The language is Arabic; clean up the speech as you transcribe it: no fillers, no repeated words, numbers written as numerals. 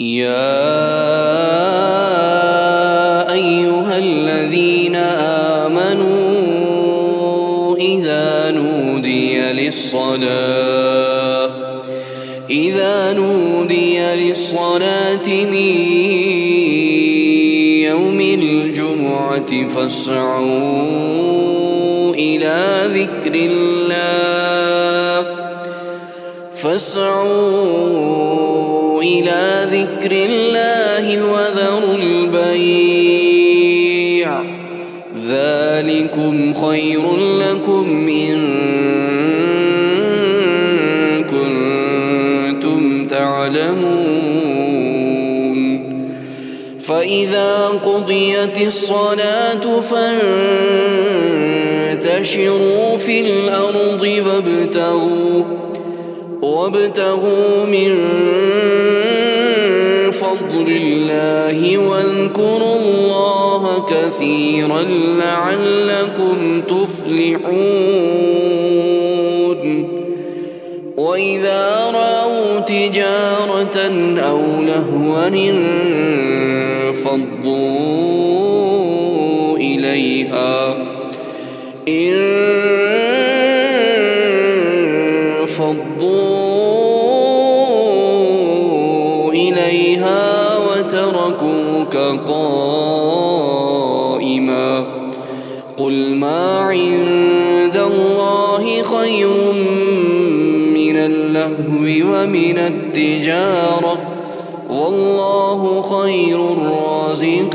يا أيها الذين آمنوا إذا نودي للصلاة من يوم الجمعة فاسعوا إلى ذكر الله وذروا البيع ذلكم خير لكم إن كنتم تعلمون. فإذا قضيت الصلاة فانتشروا في الأرض وابتغوا من فضل الله واذكروا الله كثيرا لعلكم تفلحون. وإذا رأوا تجارة أو لهوا انفضوا إليها وتركوك قائما. قل ما عند الله خير من اللهو ومن التجارة والله خير الرازقين.